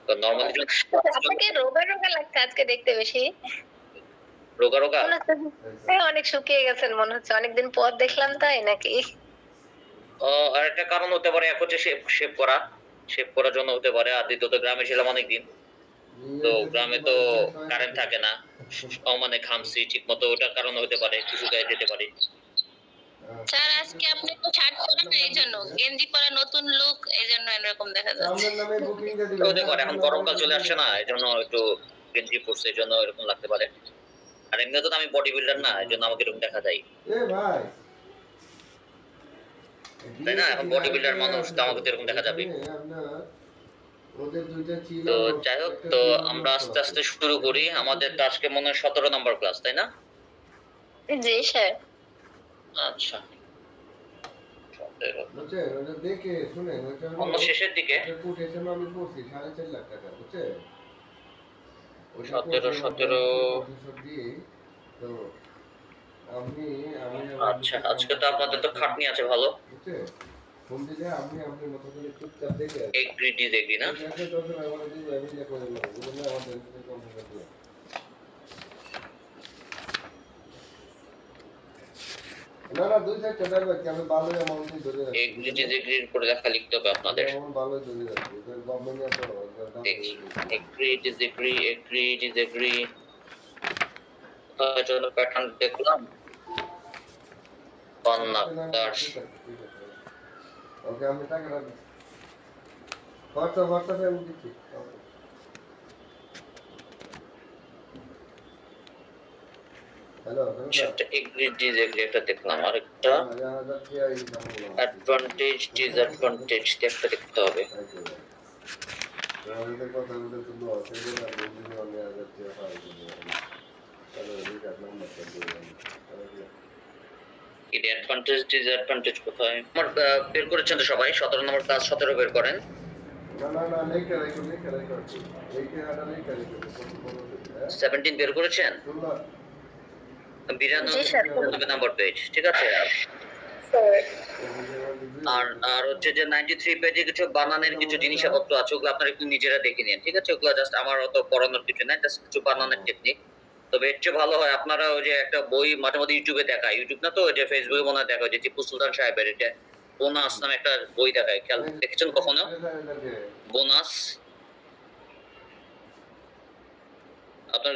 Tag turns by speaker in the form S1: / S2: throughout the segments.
S1: তো নরমালি
S2: আপনাকে রোগা রোগা লাগছে আজকে দেখতে বেশি।
S1: রোগা রোগা
S2: অনেক শুকিয়ে গেছেন মনে হচ্ছে, অনেকদিন পর দেখলাম তাই নাকি?
S1: আর একটা কারণ হতে পারে, এক হচ্ছে শেভ করা, শেভ করার জন্য হতে পারে। আর দ্বিতীয়ত গ্রামে ছিলাম অনেকদিন, তো গ্রামে তো কারেন্ট থাকে না, মানে ঘামছি ঠিক মতো, ওটার কারণে হতে পারে, কিছু গায়ে যেতে পারে।
S2: স্যার আজকে আপনি তো শার্ট পরেন না, এই জন্য গেঞ্জি পরা নতুন লুক, এই জন্য এরকম দেখা যাচ্ছে।
S1: হতে পারে, এখন গরমকাল চলে আসছে না, এই জন্য একটু গেঞ্জি পরছে, এই জন্য এরকম লাগতে পারে। আর এমনিতে তো আমি বডি বিল্ডার না, এই জন্য আমাকে এরকম দেখা যায়, তাই না? এখন বডি বিল্ডার মানুষ, তো আমাকে তো এরকম দেখা যাবে। তো যাই হোক, তো আমরা আস্তে আস্তে শুরু করি। আমাদের তো আজকে মনে হয় 17 নম্বর ক্লাস, তাই না?
S2: জি স্যার।
S1: আচ্ছা, 17
S3: দেখে শুনে
S1: শেষের দিকে 17 আচ্ছা, আজকে তো আপনাদের তো খাটনি আছে ভালো।
S3: ফোন দিলে আপনি আপনার মতো করে চুপচাপ দেখে
S1: এগ্রি ডিসএগ্রি না?
S3: না না দুই সাইড চটার বাকি আমি ভালো অ্যামাউন্ট ধরে রাখছি।
S1: এগ্রি ডিসএগ্রির উপরে লেখা লিখতে হবে আপনাদের।
S3: আমি ভালো ধরে রাখছি। এটা গভর্নমেন্ট এত
S1: দেখি এগ্রি ডিসএগ্রি তার জন্য প্যাটার্ন দেখলাম। কন্নাক্টার্স
S3: ওকে আমি টাকা রাখি। হোয়াটসঅ্যাপে আমি দিচ্ছি। হ্যালো
S1: সেটা এগ্রি ডিসএগ্রি একটা দেখলাম, আরেকটা অ্যাডভান্টেজ ডিসঅ্যাডভান্টেজ একটা দেখতে হবে।
S3: আমাদের কথা বলতে তো লস এই জন্য আমি বুঝি আমি আগে দিয়ে পাই তাহলে রিকার্ড নাম্বারটা দিয়ে
S1: এর অ্যাডভান্টেজ ডিসঅ্যাডভান্টেজ কোথায়? আমার বের করেছেন তো সবাই? 17 নম্বর ক্লাস 17 বের করেন।
S3: না না না লেখা রাখো লেখা হাটা লেখা রাখো
S1: 17 বের করেছেন? 92 নাম্বার পেজ, ঠিক আছে। আর আর হচ্ছে যে 93 পেজে কিছু বানানের কিছু জিনিসপত্র আছে, ওগুলো আপনারা একটু নিজেরা দেখে নিন, ঠিক আছে? ওগুলো জাস্ট আমার অত পড়ানোর কিছু না, জাস্ট কিছু বানানোর টেকনিক। তবে এর চেয়ে ভালো হয় আপনারা ওই যে একটা বই মাঝে মাঝে ইউটিউবে দেখায়, ইউটিউব না তো ওই যে ফেসবুকে মনে হয় দেখা হয় যে টিপু সুলতান সাহেবের এটা বোনাস নামে একটা বই দেখায়, খেয়াল দেখেছেন কখনো? বোনাস আপনার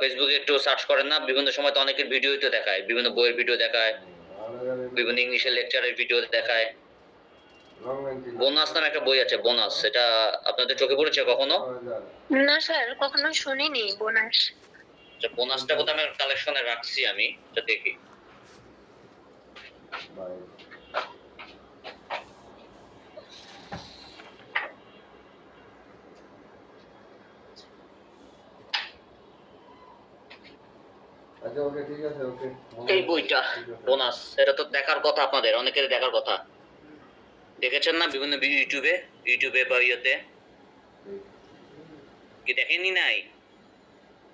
S1: ফেসবুকে একটু সার্চ করেন না, বিভিন্ন সময় তো অনেকের ভিডিওই তো দেখায়, বিভিন্ন বইয়ের ভিডিও দেখায়, বিভিন্ন ইংলিশের লেকচারের ভিডিও দেখায়। বোনাস নামে একটা বই আছে, বোনাস, এটা আপনাদের চোখে পড়েছে কখনো?
S2: না স্যার, কখনো শুনিনি বোনাস।
S1: আচ্ছা, বোনাসটা কোথাও আমি কালেকশনে রাখছি, আমি এটা দেখি।
S3: আচ্ছা ওকে ঠিক আছে ওকে
S1: এই বইটা বোনাস, এটা তো দেখার কথা, আপনাদের অনেকের দেখার কথা। দেখেছেন না বিভিন্ন ইউটিউবে বা ইয়েতে? কি দেখেননি? নাই?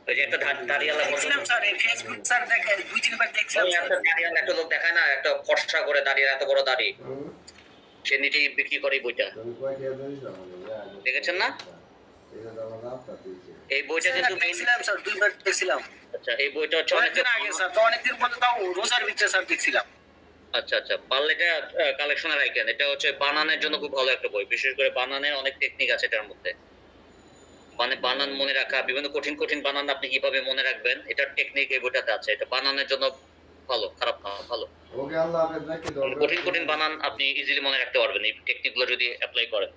S1: ওই যে একটা দাঁড়িয়ালা
S4: দেখছিলাম স্যার, এই ফেসবুক স্যার দেখে 2-3 বার দেখছিলাম স্যার।
S1: একটা দাঁড়িয়ালা একটা লোক দেখায় না, একটা ফর্সা করে দাঁড়িয়ে, এত বড় দাড়ি, সে নিজেই বিক্রি করে এই বইটা। দেখেছেন না? এই বইটা কিন্তু
S4: দেখছিলাম স্যার, 2 বার দেখছিলাম।
S1: আচ্ছা, এই বইটা হচ্ছে
S4: অনেকদিন আগে স্যার, তো অনেকদিন পরে তাও রোজার ভিতরে স্যার দেখছিলাম।
S1: আচ্ছা আচ্ছা, পারলে এটা কালেকশনে রাখেন। এটা হচ্ছে বানানের জন্য খুব ভালো একটা বই, বিশেষ করে বানানের অনেক টেকনিক আছে এটার মধ্যে। মানে বানান মনে রাখা, বিভিন্ন কঠিন কঠিন বানান আপনি কিভাবে মনে রাখবেন, এটার টেকনিক এই বইটাতে আছে। এটা বানানের জন্য ভালো, খারাপ না, ভালো।
S3: ওকে আল্লাহ হাফেজ, নাকি
S1: কঠিন কঠিন বানান আপনি ইজিলি মনে রাখতে পারবেন এই টেকনিকগুলো যদি অ্যাপ্লাই করেন।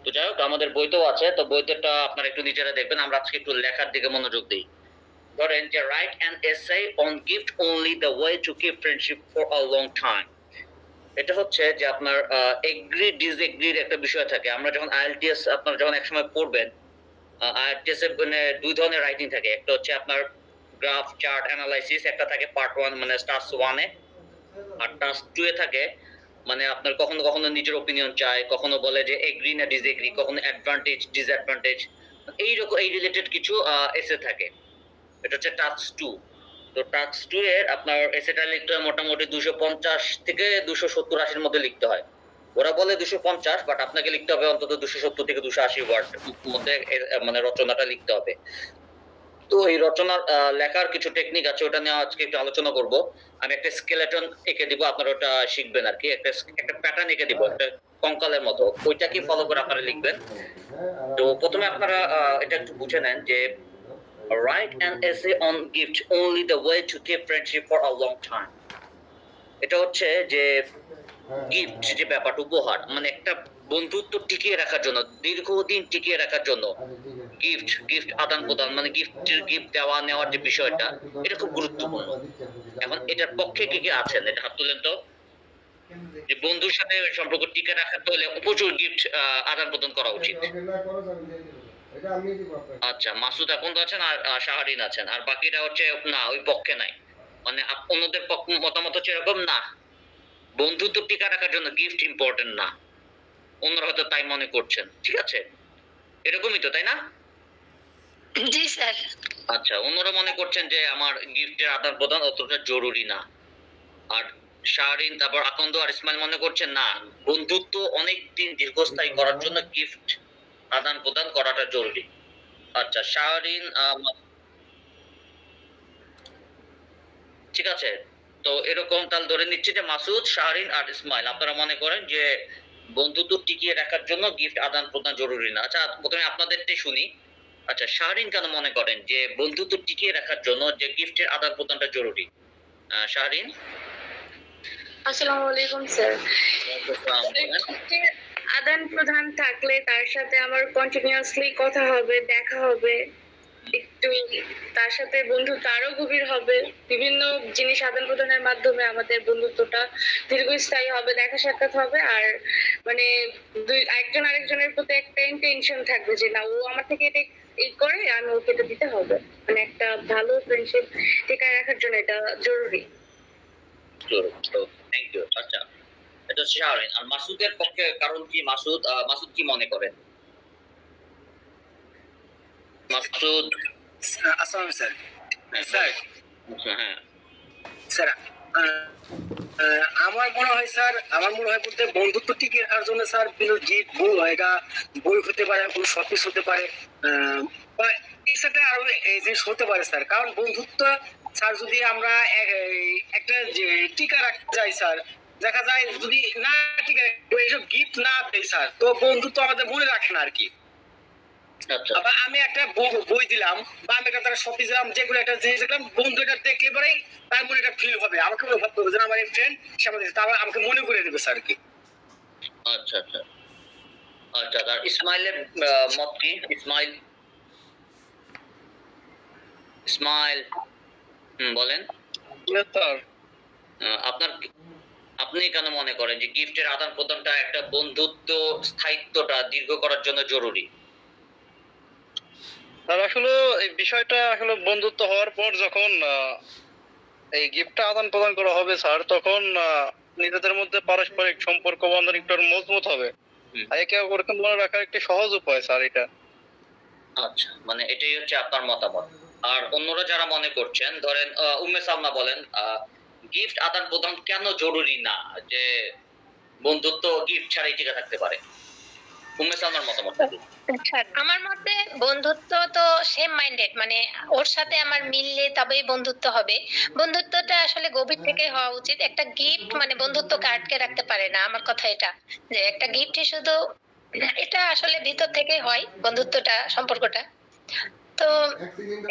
S1: তো যাই হোক, আমাদের বইতেও আছে, তো বইটা আপনারা একটু নিজেরা দেখবেন। আমরা আজকে একটু লেখার দিকে মনোযোগ দিই। ধরেন যে write an essay on gift only the way to keep friendship for a long time. এটা হচ্ছে যে আপনার এগ্রি ডিসএগ্রির একটা বিষয় থাকে। আমরা যখন আইএলটিএস আপনারা যখন একসময় পড়বেন, আইএলটিএস এর মানে দুই ধরনের রাইটিং থাকে। একটা হচ্ছে আপনার গ্রাফ চার্ট অ্যানালাইসিস, একটা থাকে পার্ট 1 মানে টাস্ক 1 এ, আর টাস্ক 2 এ থাকে মানে আপনার কখনো কখনো নিজের অপিনিয়ন চায়, কখনো বলে যে এগ্রি না ডিসএগ্রি, কখনো অ্যাডভান্টেজ ডিসঅ্যাডভান্টেজ, এইরকম এই রিলেটেড কিছু এসে থাকে। এটা হচ্ছে টাস্ক 2। তো টাস্ক 2 এর আপনার এসেটা লিখতে হয় মোটামুটি 250 থেকে 270-80 মধ্যে লিখতে হয়। ওরা বলে 250, বাট আপনাকে লিখতে হবে অন্তত 270 থেকে 280 ওয়ার্ড মধ্যে মানে রচনাটা লিখতে হবে। তো এই রচনার লেখার কিছু টেকনিক আছে, ওটা নিয়ে আজকে একটু আলোচনা করব। আমি একটা স্কেলেটন এঁকে দিব, আপনারা ওটা শিখবেন আর কি। একটা প্যাটার্ন এঁকে দিব, একটা কঙ্কালের মতো, ওইটা কি ফলো করে আপনারা লিখবেন। তো প্রথমে আপনারা এটা একটু বুঝে নেন যে write an essay on gift, only the way to keep friendship for a long time। এটা হচ্ছে যে গিফট, যে ব্যাপারটা, উপহার, মানে একটা বন্ধুত্ব টিকিয়ে রাখার জন্য, দীর্ঘদিন টিকিয়ে রাখার জন্য গিফট আদান প্রদান, মানে গিফট দেওয়া নেওয়ার যে বিষয়টা, এটা খুব গুরুত্বপূর্ণ। এখন এটার পক্ষে কে কে আছেন, এটা হাত তুলেন তো। যে বন্ধুর সাথে সম্পর্ক টিকে রাখতে হলে প্রচুর গিফট আদান প্রদান করা উচিত। আচ্ছা, মাসুদ এখন তো আছেন, আর শাহরিন আছেন, আর বাকিরা হচ্ছে না, ওই পক্ষে নাই। মানে অন্যদের মতামত হচ্ছে এরকম, না বন্ধুত্ব টিকা রাখার জন্য গিফট ইম্পর্টেন্ট না, অন্যরা হয়তো তাই মনে করছেন। ঠিক আছে, এরকমই তো, তাই না?
S2: জি স্যার।
S1: আচ্ছা, অন্যরা মনে করছেন যে আমার গিফটের আদান প্রদান অতটা জরুরি না। আর শাহরিন, তারপর আকন্দ আর ইসমাইল মনে করছেন না, বন্ধুত্ব অনেক দিন দীর্ঘস্থায়ী করার জন্য গিফট আদান প্রদান করাটা জরুরি। আচ্ছা, শাহরিন ঠিক আছে। তো এরকম তাহলে ধরে নিচ্ছি যে মাসুদ, শাহরিন আর ইসমাইল, আপনারা মনে করেন যে বন্ধুত্ব টিকিয়ে রাখার জন্য গিফট আদান প্রদান জরুরি না। আচ্ছা, প্রথমে আপনাদেরটাই শুনি। আচ্ছা, শাহরিন কেন মনে করেন যে বন্ধুত্ব টিকিয়ে রাখার জন্য যে গিফটের আদান প্রদানটা জরুরি? শাহরিন।
S5: আসসালামু আলাইকুম স্যার। আদান প্রদান থাকলে তার সাথে আমার কন্টিনিউয়াসলি কথা হবে, দেখা হবে, একটু তার সাথে বন্ধুত্ব আরো গভীর হবে। বিভিন্ন জিনিস আদান প্রদানের মাধ্যমে আমাদের বন্ধুত্বটা দীর্ঘস্থায়ী হবে, দেখা সাক্ষাৎ হবে। আর মানে একজন আরেকজনের প্রতি একটা ইন্টেনশন থাকবে যে না, ও আমার থেকে এটা এই করে, আমি ওকে এটা দিতে হবে। মানে একটা ভালো ফ্রেন্ডশিপ টিকায় রাখার জন্য এটা জরুরি।
S1: Thank you. আচ্ছা, এটা হচ্ছে শাহরিন। আর মাসুদের পক্ষে কারণ কি? মাসুদ কি মনে করেন? মাসুদ।
S4: আসসালামু স্যার।
S1: স্যার। হ্যাঁ
S4: স্যার, আমার মনে হয় স্যার, বলতে বন্ধুত্ব টিকে রাখার জন্য স্যার বিভিন্ন যে বই হয়, এটা বই হতে পারে, কোনো শপিস হতে পারে, বা এর সাথে আরো এই জিনিস হতে পারে স্যার। কারণ বন্ধুত্ব স্যার যদি আমরা একটা যে টিকা রাখতে চাই স্যার, দেখা যায় যদি না টিকা এইসব গিফট না দেয় স্যার, তো বন্ধুত্ব আমাদের মনে রাখে না আর কি।
S1: আচ্ছা,
S4: আবার আমি একটা বই দিলাম বা আমি একটা শপিস দিলাম, যেগুলো একটা জিনিস দেখলাম, বন্ধু এটা দেখলে পরেই তার মনে একটা ফিল হবে, আমাকে মনে ভাবতে হবে যে আমার এই ফ্রেন্ড সে আমাদের, তারপর আমাকে মনে করে দেবে স্যার কি।
S1: আচ্ছা, আচ্ছা, আচ্ছা। আর ইসমাইলের মত কি? ইসমাইল বলেন।
S6: স্যার,
S1: আপনার, আপনি কেন মনে করেন যে গিফটের আদান প্রদানটা একটা বন্ধুত্ব স্থায়িত্বটা দীর্ঘ করার জন্য জরুরি?
S6: স্যার আসলে এই বিষয়টা আসলে বন্ধুত্ব হওয়ার পর যখন এই গিফটটা আদান প্রদান করা হবে স্যার, তখন নিজেদের মধ্যে পারস্পরিক সম্পর্ক বন্ধন একটু আরো মজবুত হবে। একে অপরকে মনে রাখার একটি সহজ উপায় স্যার এটা।
S1: আচ্ছা, মানে এটাই হচ্ছে আপনার মতামত। আর অন্যরা যারা মনে করছেন, ধরেন উম্মে সালমা বলেন, গিফট আদান প্রদান কেন জরুরি না, যে বন্ধুত্ব গিফট ছাড়াই টিকে থাকতে পারে? উম্মে সালমার মতামত কি?
S2: আমার মতে বন্ধুত্ব তো সেম মাইন্ডেড, মানে ওর সাথে আমার মিললে তবেই বন্ধুত্ব হবে। বন্ধুত্বটা আসলে গভীর থেকে হওয়া উচিত। একটা গিফট মানে বন্ধুত্বকে আটকে রাখতে পারে না। আমার কথা এটা, যে একটা গিফটই শুধু, এটা আসলে ভিতর থেকে হয় বন্ধুত্বটা, সম্পর্কটা। তো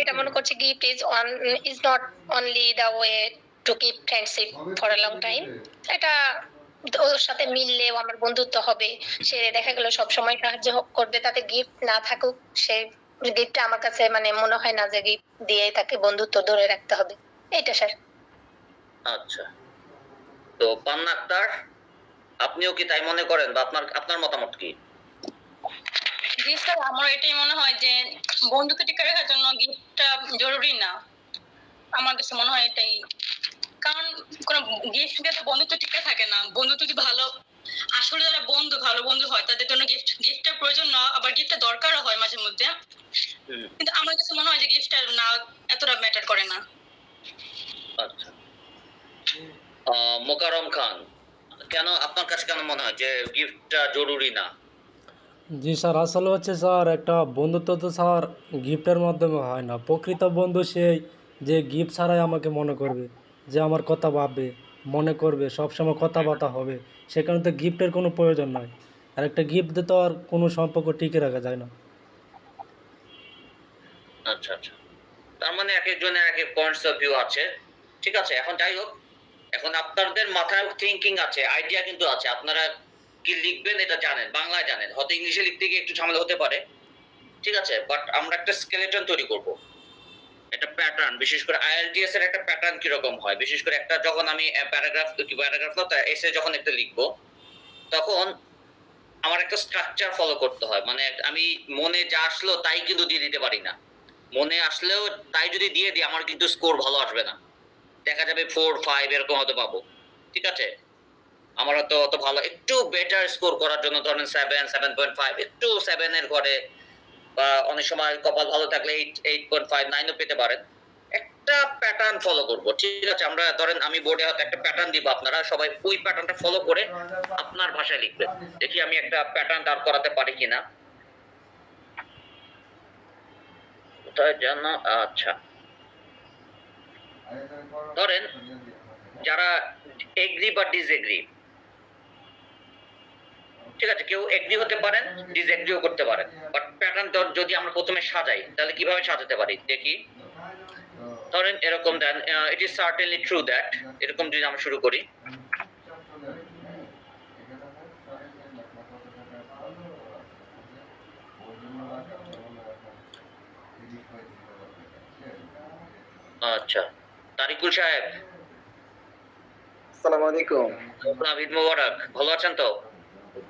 S2: এটা মনে করছি gift is not only the way to keep friendship for a long time. এটা ওর সাথে মিললেও আমার বন্ধুত্ব হবে। সে দেখা গেল সব সময় সাহায্য করবে, তাতে গিফট না থাকুক, সে গিফটটা আমার কাছে মানে মনে হয় না যে গিফট দিয়ে তাকে বন্ধুত্ব ধরে রাখতে হবে। এইটা স্যার।
S1: আচ্ছা, তো পান্না আক্তার, আপনিও কি তাই মনে করেন, বা আপনার মতামত কি?
S7: জি স্যার, আমার এটাই মনে হয় যে বন্ধুকে টিকে রাখার জন্য গিফটটা জরুরি না। আমার কাছে মনে হয় এটাই। কারণ কোন গিফট দিয়ে তো বন্ধুত্ব টিকে থাকে না। বন্ধুত্ব যদি ভালো, আসলে যারা ভালো বন্ধু হয়, তাদের জন্য গিফটের প্রয়োজন না, আবার গিফটটা দরকারও হয় মাঝে মধ্যে। কিন্তু আমার কাছে মনে হয় যে গিফটটা না এতটা ম্যাটার করে না।
S1: আচ্ছা, মোকাররম খান, কেন আপনার কাছে কেন মনে হয় যে গিফটটা জরুরি না?
S8: জি স্যার, আসলে হচ্ছে স্যার একটা বন্ধুত্ব তো স্যার গিফটের মাধ্যমে হয় না। প্রকৃত বন্ধু সেই যে গিফট ছাড়াই আমাকে মনে করবে, যে আমার কথা ভাববে, মনে করবে, সবসময় কথাবার্তা হবে। সেখানে তো গিফটের কোনো প্রয়োজন নাই। আর একটা গিফট দিয়ে তো আর কোনো সম্পর্ক টিকে রাখা যায় না।
S1: আচ্ছা আচ্ছা, তার মানে এক একজনের এক এক পয়েন্টস অফ ভিউ আছে। ঠিক আছে, এখন যাই হোক, এখন আপনাদের মাথায় থিঙ্কিং আছে, আইডিয়া কিন্তু আছে, আপনারা কি লিখবেন এটা জানেন, বাংলায় জানেন, হয়তো ইংলিশে লিখতে গিয়ে একটু ঝামেলা হতে পারে। ঠিক আছে, বাট আমরা একটা স্কেলেটন তৈরি করব, একটা প্যাটার্ন, বিশেষ করে আইএলটিএস এর একটা প্যাটার্ন কিরকম হয়, বিশেষ করে একটা যখন আমি প্যারাগ্রাফ না এসে যখন একটা লিখবো, তখন আমার একটা স্ট্রাকচার ফলো করতে হয়। মানে আমি মনে যা আসলো তাই কিন্তু দিয়ে দিতে পারি না। মনে আসলেও তাই যদি দিয়ে দিই, আমার কিন্তু স্কোর ভালো আসবে না, দেখা যাবে 4-5 এরকম হয়তো পাবো। ঠিক আছে, আমার হয়তো অত ভালো, একটু বেটার স্কোর করার জন্য ধরেন 7-7.5, একটু 7 এর ঘরে, বা অনেক সময় কপাল ভালো থাকলে 8.5-9ও পেতে পারেন। একটা প্যাটার্ন ফলো করব। ঠিক আছে, আমরা ধরেন আমি বোর্ডে হয়তো একটা প্যাটার্ন দিব, আপনারা সবাই ওই প্যাটার্নটা ফলো করে আপনার ভাষায় লিখবেন। দেখি আমি একটা প্যাটার্ন দাঁড় করাতে পারি কিনা। কোথায় যেন, আচ্ছা, ধরেন যারা এগ্রি বা ডিসএগ্রি, ঠিক আছে, কেউ এগ্রি হতে পারেন, ডিসএগ্রিও করতে পারেন, বাট প্যাটার্ন যদি আমরা প্রথমে সাজাই তাহলে কিভাবে সাজাতে পারি দেখি। ধরেন এরকম দেন, it is certainly true that, এরকম যদি আমরা শুরু করি। আচ্ছা, তারিকুল সাহেব,
S4: আসসালামু আলাইকুম।
S1: আপনার ঈদ মোবারক, ভালো আছেন তো?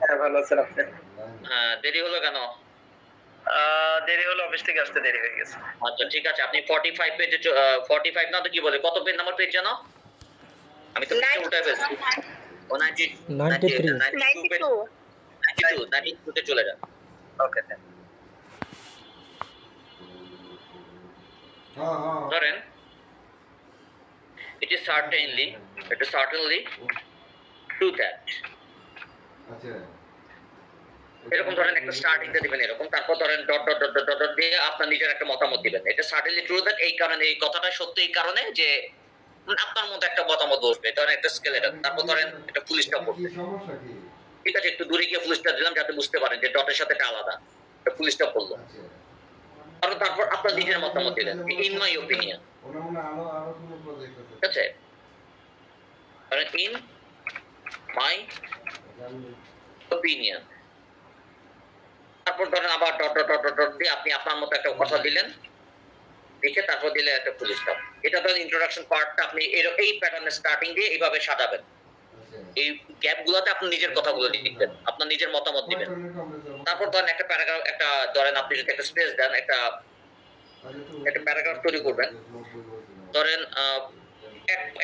S4: হ্যাঁ, ভালো আছেন আপনি?
S1: হ্যাঁ, দেরি হলো কেন?
S6: দেরি হলো, অফিস থেকে আসতে দেরি হয়ে গেছে।
S1: আচ্ছা ঠিক আছে, আপনি 45 পেজে 45 না তো কি বলে, কত পেজ নাম্বার পেজ জানো? আমি তো উল্টায় ফেলছি। ও 90
S8: 93
S1: 92 তে চলে যান।
S6: ওকে,
S1: ধরেন it is certainly true that, এরকম ধরেন একটা স্টার্টিংটা দিবেন এরকম, তারপর ধরেন dot dot dot dot dot দিয়ে আপনার নিজের একটা মতামত দিবেন। এটা সার্টেনলি ট্রু দ্যাট এই কারণে, এই কথাটা সত্যি এই কারণে যে আপনার মধ্যে একটা মতামত বসবে। ধরেন একটা স্কেলেটন, তারপর ধরেন একটা ফুল স্টপ করবে। ঠিক আছে, একটু দূরে গিয়ে ফুল স্টপ দিলাম যাতে বুঝতে পারেন যে ডটের সাথে এটা আলাদা, একটা ফুল স্টপ করলো। আর তারপর আপনার নিজের মতামত দিলেন, ইন মাই ওপিনিয়ন। ঠিক আছে, ইন মাই ওপিনিয়ন, তারপর ধরেন আবার ডট ডট ডট ডট দিয়ে আপনি আপনার মতো একটা কথা দিলেন, লিখে তারপর দিলে একটা ফুল স্টপ। এটা ধরেন ইন্ট্রোডাকশন পার্টটা আপনি এই প্যাটার্নের স্টার্টিং দিয়ে এইভাবে সাজাবেন। এই গ্যাপ গুলোতে আপনি নিজের কথাগুলো লিখবেন, আপনার নিজের মতামত দিবেন। তারপর ধরেন একটা প্যারাগ্রাফ, একটা ধরেন আপনি যদি একটা স্পেস দেন, একটা প্যারাগ্রাফ তৈরি করবেন। ধরেন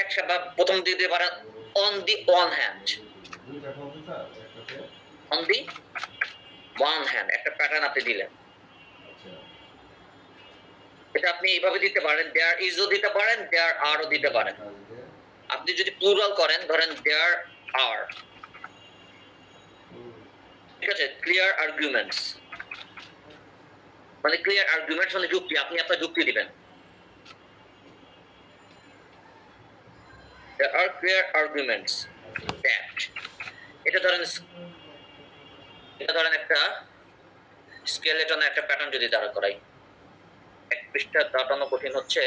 S1: একসাথে প্রথম দিতে পারেন on the one hand, on the one hand একটা প্যাটার্ন আপনি দিলেন। এটা আপনি এইভাবে দিতে পারেন, দেয়ার ইজও দিতে পারেন, দেয়ার আরও দিতে পারেন। আপনি যদি প্লুরাল করেন, ধরেন দেয়ার আর, ঠিক আছে, ক্লিয়ার আর্গুমেন্টস, মানে ক্লিয়ার আর্গুমেন্টস মানে যুক্তি, আপনি আপনার যুক্তি দিবেন। There are clear arguments that, এটা ধরেন একটা স্কেলেটন একটা প্যাটার্ন যদি দাঁড়া করাই, এক পৃষ্ঠা দাঁড়ানো কঠিন হচ্ছে।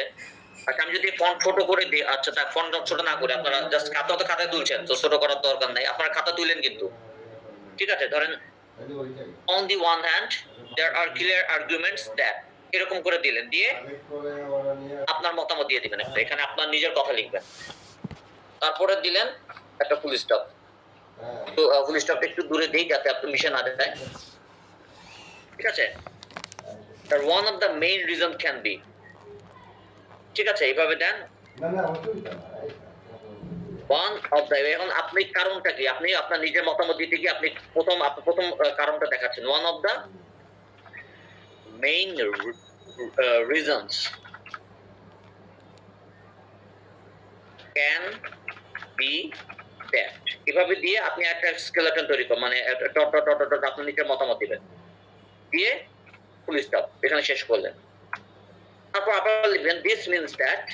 S1: আচ্ছা, আমি যদি ফন্ট ছোট করে দিই, আচ্ছা তা ফন্ট ছোট না করে আপনারা জাস্ট খাতায় তুলছেন, তো ছোট করার দরকার নাই, আপনারা খাতা তুলেন কিন্তু। ঠিক আছে, ধরেন on the one hand there are clear arguments that, এরকম করে দিলেন, দিয়ে আপনার মতামত দিয়ে দিবেন একটা, এখানে আপনার নিজের কথা লিখবেন। তারপরে দিলেন একটা ফুল স্টপ, তো ফুল স্টপ একটু দূরে দিই যাতে আপনি মিশে না যায়। ঠিক আছে, one of the main reason can be, ঠিক আছে, এইভাবে দেন one of the, এখন আপনি কারণটা কি, আপনি আপনার নিজের মতামত দিতে গিয়ে আপনি প্রথম কারণটা দেখাচ্ছেন, one of the main reasons can be that, এভাবে দিয়ে আপনি একটা স্কেলেটন তৈরি করেন, মানে ডট ডট ডট ডট আপনি নিজের মতামত দিবেন, দিয়ে ফুল স্টপ, এখানে শেষ করলেন। তারপর আবার লিখবেন দিস মিনস দ্যাট,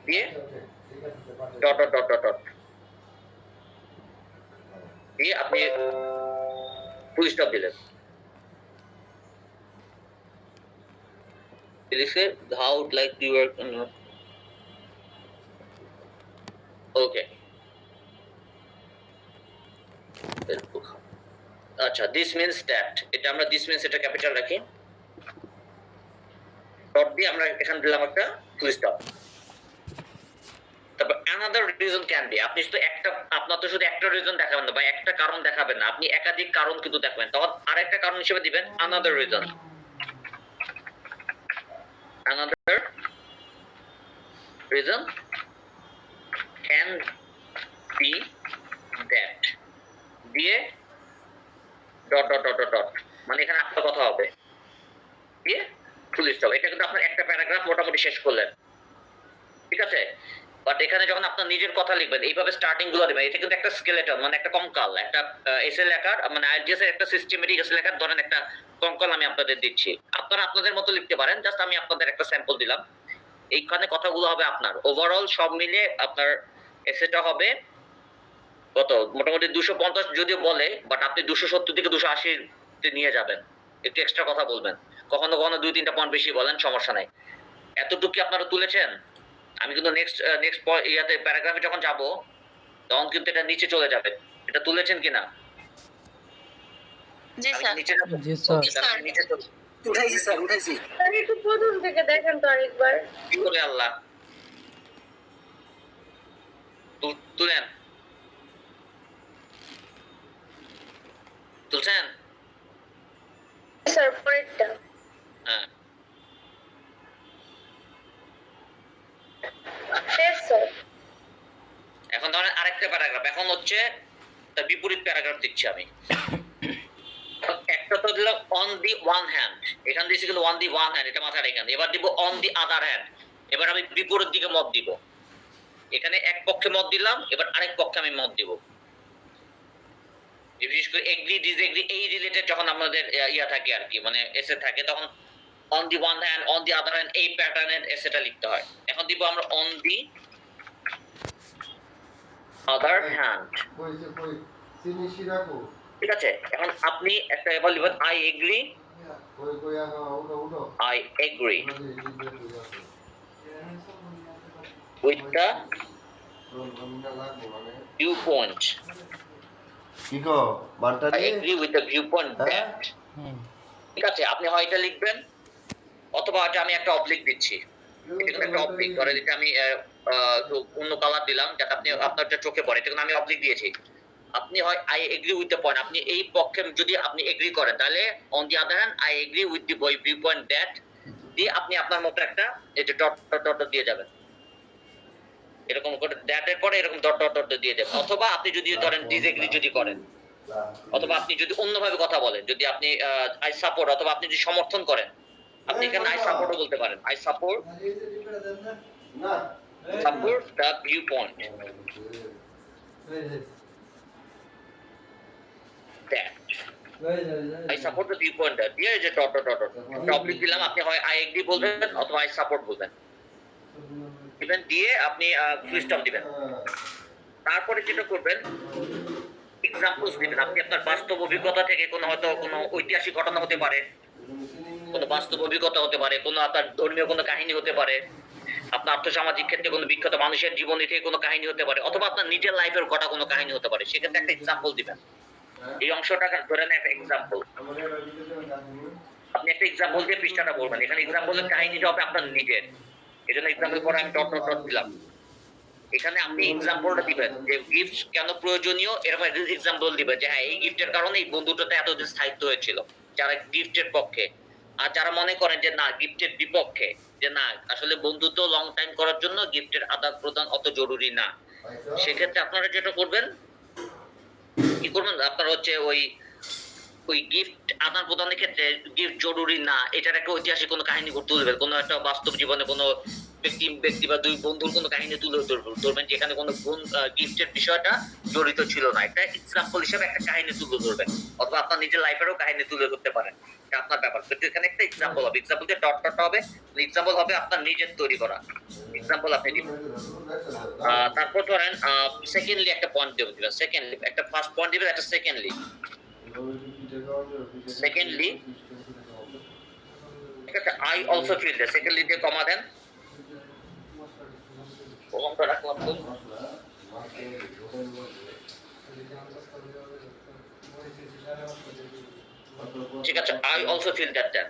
S1: দিয়ে dot dot dot dot dot দিয়ে আপনি ফুল স্টপ দিলেন। লিখে how would like to work ওকে। আচ্ছা, দিস মিনস দ্যাট, এটা আমরা দিস মিনস এটা ক্যাপিটাল রাখি, ডট দিয়ে আমরা এখানে দিলাম একটা ফুল স্টপ। তারপর another reason can be, আপনি শুধু একটা, আপনার তো শুধু একটা রিজন দেখাবেন না বা একটা কারণ দেখাবেন না, আপনি একাধিক কারণ কিন্তু দেখাবেন, তখন আরেকটা কারণ হিসেবে দিবেন another reason, another reason can be that, দিয়ে ডট ডট ডট ডট, মানে এখানে একটা কথা হবে, দিয়ে ফুল স্টপ। এটা কিন্তু আপনার একটা প্যারাগ্রাফ মোটামুটি শেষ করলেন, ঠিক আছে? বাট এখানে যখন আপনার নিজের কথা লিখবেন, এইভাবে স্টার্টিং গুলো দিবেন, এটা কিন্তু একটা স্কেলেটন, মানে একটা কঙ্কাল, একটা এসে লেখার, মানে আইএলটিএস এর একটা সিস্টেমেটিক এসে লেখার ধরেন একটা কঙ্কাল আমি আপনাদের দিচ্ছি। আপনারা আপনাদের মতো লিখতে পারেন, জাস্ট আমি আপনাদের একটা স্যাম্পল দিলাম। এইখানে কথাগুলো হবে আপনার ওভারঅল সব মিলে আপনার এসেটা হবে কত, মোটামুটি 250 যদিও বলে, বাট আপনি 270 থেকে 280 তে নিয়ে যাবেন, একটু এক্সট্রা কথা বলবেন, কখনো কখনো 2-3টা পয়েন্ট বেশি বলেন, সমস্যা নাই। এতটুকু কি আপনারা তুলেছেন? আমি কিন্তু নেক্সট ইয়াতে প্যারাগ্রাফে যখন যাব তখন কিন্তু এটা নিচে চলে যাবে, এটা তুলেছেন কিনা?
S2: জি
S1: আমি
S2: স্যার।
S1: নিচে যাবো,
S8: জি স্যার।
S1: Okay, তাহলে আমি নিচে চলে
S4: উঠাইছি স্যার, উঠাইছি।
S5: স্যার একটু প্রথম থেকে দেখেন তো আরেকবার।
S1: কি করে আল্লাহ তুলেন, তুলছেন?
S5: স্যার পরেরটা।
S1: হ্যাঁ,
S5: শেষ স্যার।
S1: এখন ধরেন আরেকটা প্যারাগ্রাফ, এখন হচ্ছে তার বিপরীত প্যারাগ্রাফ দিচ্ছি আমি। একটা তো দিলাম অন দি ওয়ান হ্যান্ড, এখান দিয়েছি কিন্তু অন দি ওয়ান হ্যান্ড, এটা মাথায় রেখে, এবার দিব অন দি আদার হ্যান্ড, এবার আমি বিপরীত দিকে মত দিব। এখানে এক পক্ষে মত দিলাম, এবার আরেক পক্ষে আমি মত দিব। বিশেষ করে এগ্রি ডিসএগ্রি এই রিলেটেড যখন আমাদের ইয়া থাকে আর কি, মানে এসে থাকে, তখন on the one hand, on the other hand এই প্যাটার্নের এসেটা লিখতে হয়। এখন দিব আমরা অন দি আদার হ্যান্ড,
S3: কই চিনি শিরাকো
S1: ঠিক আছে? এখন আপনি একটা এবার লিখবেন আই এগ্রি,
S3: কই উঠো উঠো
S1: আই এগ্রি
S3: মানে
S1: with the viewpoint,
S3: কি গো মানটা
S1: I agree with the viewpoint
S3: হ্যাঁ?
S1: that, ঠিক আছে? আপনি হয় এটা লিখবেন, অথবা এটা আমি একটা অবলিক দিচ্ছি, এটা কিন্তু একটা অবলিক, ধরে দিতে আমি একটু অন্য কালার দিলাম যাতে আপনি আপনার যে চোখে পড়ে, এটা কিন্তু আমি অবলিক দিয়েছি। আপনি হয় I agree with the point, আপনি এই পক্ষে যদি আপনি এগ্রি করেন তাহলে on the other hand I agree with the view point that দিয়ে আপনি আপনার মতো একটা এই যে ডট ডট ডট দিয়ে যাবেন, এরকম করে দ্যাট এর পরে এরকম ডট ডট ডট দিয়ে যাবেন। অথবা আপনি যদি ধরেন ডিসএগ্রি যদি করেন, অথবা আপনি যদি অন্যভাবে কথা বলেন, যদি আপনি আই সাপোর্ট, অথবা আপনি যদি সমর্থন করেন, আপনি এখানে আই সাপোর্টও বলতে পারেন, আই সাপোর্ট
S3: না
S1: support the view point that, I support the view point that দিয়ে যে ডট ডট ডট টপিক দিলাম, আপনি হয় আই এগ্রি বলবেন অথবা আই সাপোর্ট বলবেন, দিবেন, দিয়ে আপনি ফুল স্টপ দিবেন। তারপরে যেটা করবেন এক্সাম্পলস দিবেন, আপনি আপনার বাস্তব অভিজ্ঞতা থেকে কোনো হয়তো কোনো ঐতিহাসিক ঘটনা হতে পারে, কোনো বাস্তব অভিজ্ঞতা হতে পারে, কোনো আপনার ধর্মীয় কোনো কাহিনী হতে পারে, আপনার আর্থসামাজিক ক্ষেত্রে কোনো বিখ্যাত মানুষের জীবনী থেকে কোনো কাহিনী হতে পারে, অথবা আপনার নিজের লাইফের ঘটা কোনো কাহিনী হতে পারে, সেক্ষেত্রে একটা এক্সাম্পল দিবেন। এই অংশটা ধরে নেন একটা এক্সাম্পল, আপনি একটা এক্সাম্পল দিয়ে পৃষ্ঠাটা বলবেন, এখানে এক্সাম্পলের কাহিনীটা হবে আপনার নিজের, এই জন্য এক্সাম্পল পরে আমি ডট ডট ডট দিলাম। এখানে আপনি এক্সাম্পলটা দিবেন যে গিফট কেন প্রয়োজনীয়, এরকম এক্সাম্পল দিবেন যে হ্যাঁ এই গিফটের কারণে এই বন্ধুটাতে এতদিন স্থায়িত্ব হয়েছিল, যারা গিফটের পক্ষে। আর যারা মনে করেন যে না গিফটের বিপক্ষে, যে না আসলে বন্ধুত্ব লং টাইম করার জন্য গিফটের আদান প্রদান অত জরুরি না, সেক্ষেত্রে আপনারা যেটা করবেন, কি করবেন, আপনারা হচ্ছে ওই গিফট আদান প্রদানের ক্ষেত্রে গিফট জরুরি না এটার একটা ঐতিহাসিক কোনো কাহিনী তুলবেন, কোনো একটা বাস্তব জীবনে কোনো ব্যক্তি বা দুই বন্ধুর কোনো কাহিনী তুলে ধরবেন যেখানে কোনো গিফটের বিষয়টা জড়িত ছিল না, একটা এক্সাম্পল হিসেবে একটা কাহিনী তুলে ধরবেন, অথবা আপনার নিজের লাইফেরও কাহিনী তুলে ধরতে পারেন, এটা আপনার ব্যাপার। কিন্তু এখানে একটা এক্সাম্পল হবে, এক্সাম্পল দিয়ে ডট ডট হবে, এক্সাম্পল হবে আপনার নিজের তৈরি করা এক্সাম্পল আপনি দিবেন। তারপর ধরেন সেকেন্ডলি একটা পয়েন্ট দিবেন, সেকেন্ডলি একটা ফার্স্ট পয়েন্ট দিবেন, একটা সেকেন্ডলি ঠিক আছে। I also feel that, secondly দিয়ে কমা দেন, কমাটা রাখলাম তো ঠিক আছে। আই অলসো ফিল দ্যাট দেন,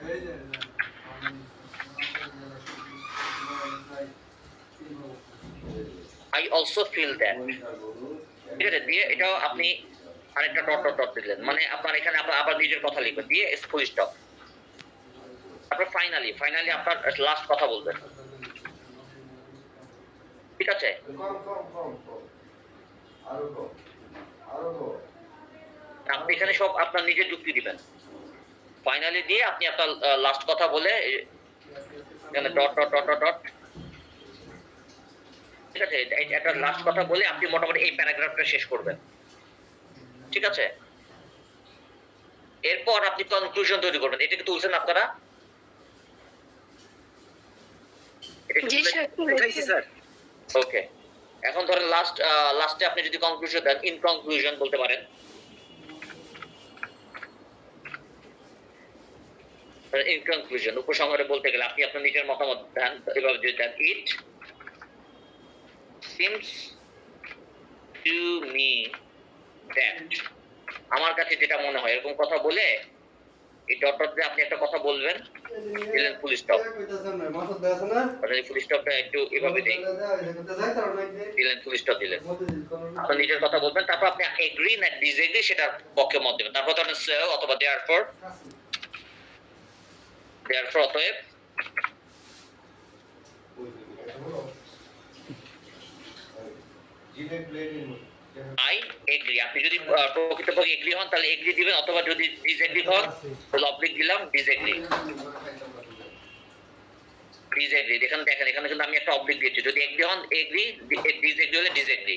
S1: আই অলসো ফিল দ্যাট ঠিক আছে। দিয়ে এটাও আপনি আরেকটা ডট ডট ডট দিলেন, মানে আপনার এখানে আপনার আবার নিজের কথা লিখবেন, দিয়ে ফুল স্টপ। তারপর ফাইনালি আপনার লাস্ট কথা বলবেন, ঠিক আছে। আপনি এখানে সব আপনার নিজের যুক্তি দিবেন, ফাইনালি দিয়ে আপনি আপনার লাস্ট কথা বলে এখানে ডট ডট ডট ডট ঠিক আছে। একটা লাস্ট কথা বলে আপনি মোটামুটি এই প্যারাগ্রাফটা শেষ করবেন, ঠিক আছে। এরপর আপনি কনক্লুশন তৈরি করবেন। এটা কি তুলছেন আপনারা? ওকে, এখন ধরেন লাস্টে আপনি যদি কনক্লুশন দেন, ইন কনক্লুশন বলতে পারেন। ইন কনক্লুশন উপসংহারে বলতে গেলে আপনি আপনার নিজের মতামত দেন, এভাবে যদি দেন, it seems to me that, আমার কাছে যেটা মনে হয়, এরকম কথা বলে এই ডট ডট দিয়ে আপনি একটা কথা বলবেন, দিলেন ফুল স্টপ, ফুল স্টপটা একটু এভাবে দেই, দিলেন ফুল স্টপ দিলেন, আপনি নিজের কথা বলবেন, তারপর আপনি এগ্রি না ডিসএগ্রি সেটার পক্ষে মত দেবেন, তারপর ধরেন সো অথবা দেয়ারফর অতএব, আই এগ্রি। আপনি যদি প্রকৃতপক্ষে এগ্রি হন তাহলে এগ্রি দিবেন, অথবা যদি ডিসএগ্রি হন তাহলে অবলিক দিলাম ডিসএগ্রি। এখানে দেখেন, এখানে কিন্তু আমি একটা অবলিক দিয়েছি, যদি এগ্রি হন এগ্রি, ডিসএগ্রি হলে ডিসএগ্রি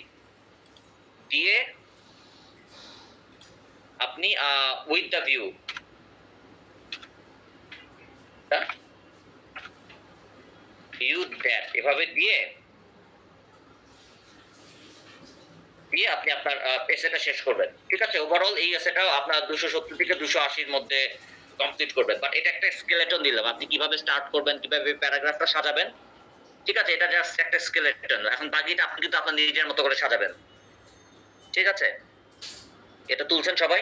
S1: দিয়ে আপনি উইথ দ্য ভিউ দ্যাট এভাবে দিয়ে আপনি আপনার এসেটা শেষ করবেন, ঠিক আছে। ওভারঅল এই এসেটা আপনার 270 থেকে 280 মধ্যে কমপ্লিট করবেন। বাট এটা একটা স্কেলেটন দিলাম, আপনি কিভাবে স্টার্ট করবেন, কিভাবে প্যারাগ্রাফটা সাজাবেন, ঠিক আছে। এটা জাস্ট একটা স্কেলেটন, এখন বাকিটা আপনি কিন্তু আপনার নিজের মতো করে সাজাবেন, ঠিক আছে। এটা তুলছেন সবাই?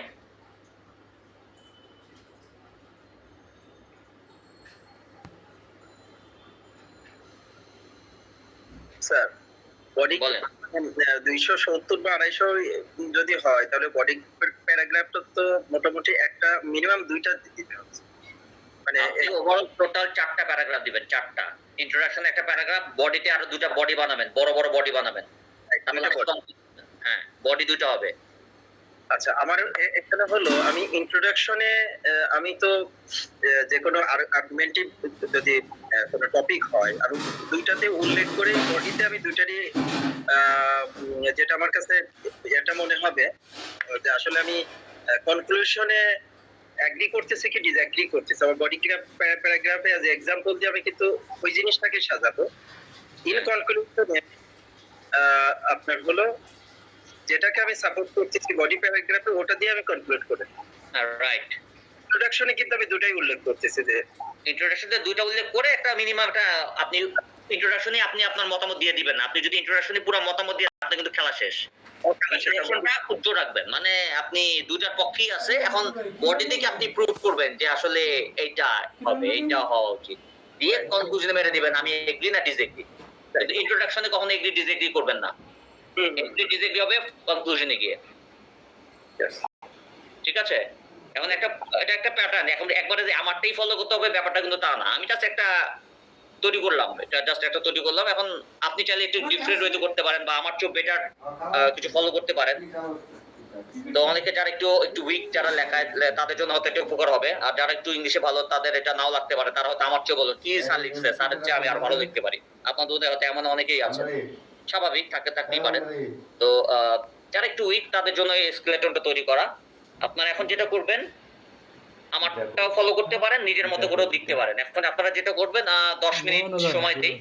S9: স্যার বডি
S1: বলেন।
S9: 270 বা 250 যদি হয় তাহলে বডি প্যারাগ্রাফটা তো মোটামুটি একটা মিনিমাম দুইটা দিতে হবে, মানে
S1: ওভারঅল টোটাল 4টা প্যারাগ্রাফ দিবেন, 4টা। ইন্ট্রোডাকশন একটা প্যারাগ্রাফ, বডিতে আরো 2টা বডি বানাবেন, বড় বড় বডি বানাবেন, হ্যাঁ বডি 2টা হবে।
S9: আচ্ছা, আমার এখানে হলো আমি ইন্ট্রোডাকশনে আমি তো যে কোনো আর্গুমেন্টিভ যদি কোনো টপিক হয় আমি দুইটাতে উল্লেখ করে বডিতে আমি দুইটারই যেটা আমার কাছে এটা মনে হবে যে আসলে আমি কনক্লুশনে এগ্রি করতেছি কি ডিসএগ্রি করতেছি, আমার বডি প্যারাগ্রাফে অ্যাজ এক্সাম্পল দিয়ে আমি কিন্তু ওই জিনিসটাকে সাজাবো। ইন কনক্লুশনে আপনার হলো যেটাকে আমি সাপোর্ট করতেছি বডি প্যারাগ্রাফে ওটা দিয়ে আমি কনক্লুড করি।
S1: রাইট।
S9: ইন্ট্রোডাকশনে কিন্তু আমি দুটাই উল্লেখ করতেছি, যে
S1: ইন্ট্রোডাকশনে দুটো উল্লেখ করে একটা মিনিমাম একটা আপনি ইন্ট্রোডাকশনে আপনি আপনার মতামত দিয়ে দিবেন না। আপনি যদি ইন্ট্রোডাকশনে পুরো মতামত দিয়ে আপনি কিন্তু খেলা শেষ। ইন্ট্রোডাকশনটা ক্ষুদ্র রাখবেন, মানে আপনি দুইটার পক্ষেই আছে, এখন বডি থেকে আপনি প্রুভ করবেন যে আসলে এইটা হবে, এইটা হওয়া উচিত, দিয়ে কনক্লুশনে মেরে দিবেন আমি এগ্রি না ডিসএগ্রি। কিন্তু ইন্ট্রোডাকশনে কখনো এগ্রি ডিসএগ্রি করবেন না, এগ্রি ডিসএগ্রি হবে কনক্লুশনে গিয়ে, ঠিক আছে। এখন এটা একটা প্যাটার্ন, এখন একবারে যে আমারটাই ফলো করতে হবে ব্যাপারটা কিন্তু তা না। আমি জাস্ট একটা তৈরি করলাম, এটা জাস্ট একটা তৈরি করলাম। এখন আপনি চাইলে একটু ডিফারেন্ট ওয়েতে করতে পারেন বা আমার চেয়ে বেটার কিছু ফলো করতে পারেন। তো অনেকে যারা একটু উইক, যারা লেখায় তাদের জন্য হয়তো একটু উপকার হবে, আর যারা একটু ইংলিশে ভালো তাদের এটা নাও লাগতে পারে, তারা হয়তো আমার চেয়ে বলো কি স্যার লিখছে, স্যারের চেয়ে আমি আরো ভালো লিখতে পারি। আপনাদের মধ্যে হয়তো এমন অনেকেই আছে,
S3: আমরাই
S1: স্বাভাবিক থাকতেই পারে।
S3: আমরাই
S1: তো যারা একটু উইক তাদের জন্য এই স্কেলেটনটা তৈরি করা। আপনারা এখন যেটা করবেন, আমারটাও ফলো করতে পারেন, নিজের মতো করেও লিখতে পারেন। এখন আপনারা যেটা করবেন 10 মিনিট সময় দেই,